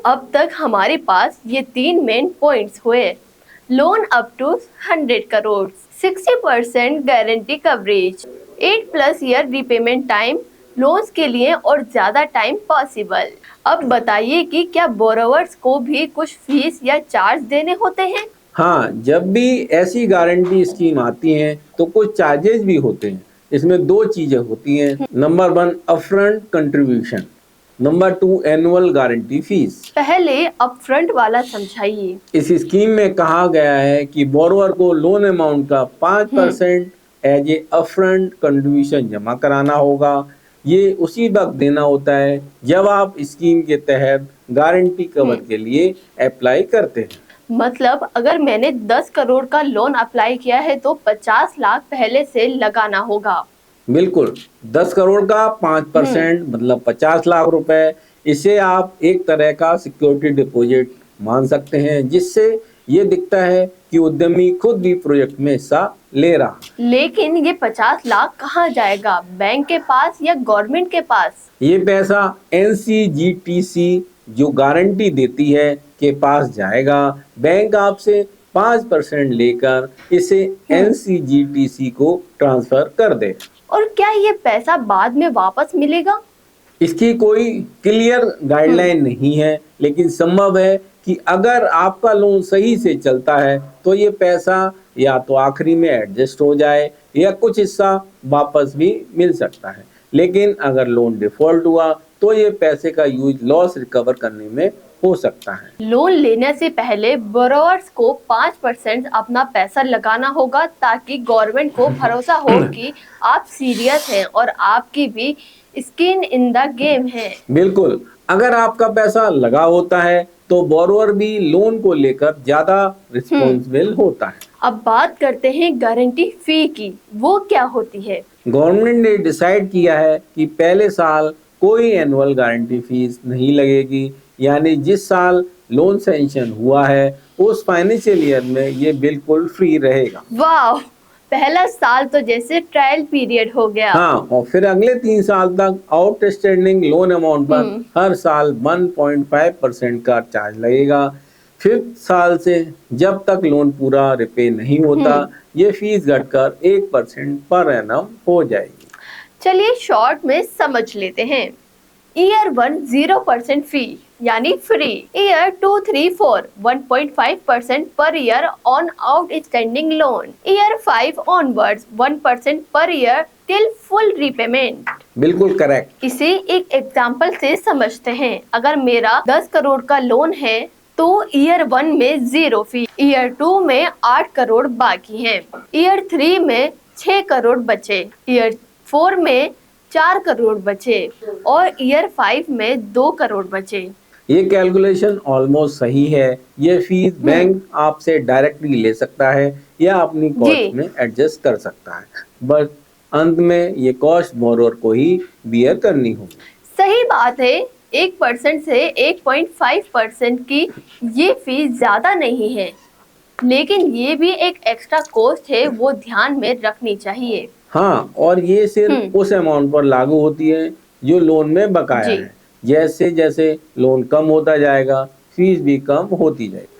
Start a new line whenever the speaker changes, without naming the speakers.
अब तक हमारे पास ये 3 मेन पॉइंट्स हुए। Loan up to 100 crore, 60% guarantee coverage, 8+ year repayment time, loans के लिए और ज्यादा टाइम पॉसिबल। अब बताइए कि क्या बोरोवर्स को भी कुछ फीस या चार्ज देने होते हैं?
हाँ, जब भी ऐसी गारंटी स्कीम आती हैं तो कुछ चार्जेस भी होते हैं। इसमें दो चीजें होती हैं। Number 1 upfront contribution, number 2 annual guarantee fees.
पहले अपफ्रंट वाला समझाइए।
इस स्कीम में कहा गया है कि बोरोवर को लोन अमाउंट का 5% एज ए अपफ्रंट कंट्रीब्यूशन जमा कराना होगा। ये उसी वक्त देना होता है जब आप स्कीम के तहत गारंटी कवर के लिए अप्लाई करते हैं।
मतलब अगर मैंने 10 करोड़ का लोन अप्लाई किया है तो 50 लाख पहले से लगाना होगा।
बिल्कुल, 10 करोड़ का 5% मतलब 50 लाख रुपए, इसे आप एक तरह का सिक्योरिटी डिपॉजिट मान सकते हैं, जिससे ये दिखता है कि उद्यमी खुद भी प्रोजेक्ट में हिस्सा ले रहा।
लेकिन ये 50 लाख कहाँ जाएगा? बैंक के पास या गवर्नमेंट के पास?
ये पैसा NCGTC जो गारंटी देती है के पास जाएगा। बैंक आपसे 5% लेकर इसे NCGTC को ट्रांसफर कर दे।
और क्या ये पैसा बाद में वापस मिलेगा?
इसकी कोई क्लियर गाइडलाइन नहीं है, लेकिन संभव है कि अगर आपका लोन सही से चलता है तो ये पैसा या तो आखिरी में एडजस्ट हो जाए या कुछ हिस्सा वापस भी मिल सकता है। लेकिन अगर लोन डिफॉल्ट हुआ तो ये पैसे का यूज लॉस रिकवर करने में हो सकता है।
लोन लेने से पहले बोरोवर्स को 5% अपना पैसा लगाना होगा ताकि गवर्नमेंट को भरोसा हो कि आप सीरियस हैं और आपकी भी स्किन इन द गेम है।
बिल्कुल, अगर आपका पैसा लगा होता है तो बोरोवर भी लोन को लेकर ज्यादा रिस्पॉन्सिबल होता है।
अब बात करते हैं गारंटी फी की, वो क्या होती है?
गवर्नमेंट ने डिसाइड किया है कि पहले साल कोई एनुअल गारंटी फीस नहीं लगेगी, यानी जिस साल लोन सैंक्शन हुआ है उस फाइनेंशियल ईयर में ये बिल्कुल फ्री रहेगा।
वाह, पहला साल तो जैसे ट्रायल पीरियड हो गया।
हाँ, और फिर अगले 3 साल तक आउटस्टैंडिंग लोन अमाउंट पर हर साल 1.5% का चार्ज लगेगा। 5th साल से जब तक लोन पूरा रिपे नहीं होता ये फीस घटकर 1% पर एनम हो जाएगी।
चलिए शॉर्ट में समझ लेते हैं। ईयर 1 0% फी यानी free, year 2, 3, 4 1.5% per year on outstanding loan, year 5 onwards 1% per year till full repayment.
बिल्कुल करेक्ट।
इसे एक एग्जांपल से समझते हैं। अगर मेरा 10 करोड़ का लोन है तो ईयर 1 में 0 फी, ईयर 2 में 8 करोड़ बाकी हैं, ईयर 3 में 6 करोड़ बचे, ईयर 4 में 4 करोड़ बचे और ईयर 5 में 2 करोड़ बचे।
ये कैलकुलेशन ऑलमोस्ट सही है। ये फीस बैंक आपसे डायरेक्टली ले सकता है या अपनी कॉस्ट में एडजस्ट कर सकता है, बट अंत में ये कॉस्ट बोरोवर को ही बियर करनी होगी।
सही बात है, 1% से 1.5% की ये फीस ज्यादा नहीं है, लेकिन ये भी एक एक्स्ट्रा कॉस्ट है, वो ध्यान में रखनी चाहिए।
हाँ, और ये सिर्फ उस अमाउंट पर लागू होती है जो लोन में बकाया है। जैसे जैसे लोन कम होता जाएगा फीस भी कम होती जाएगी।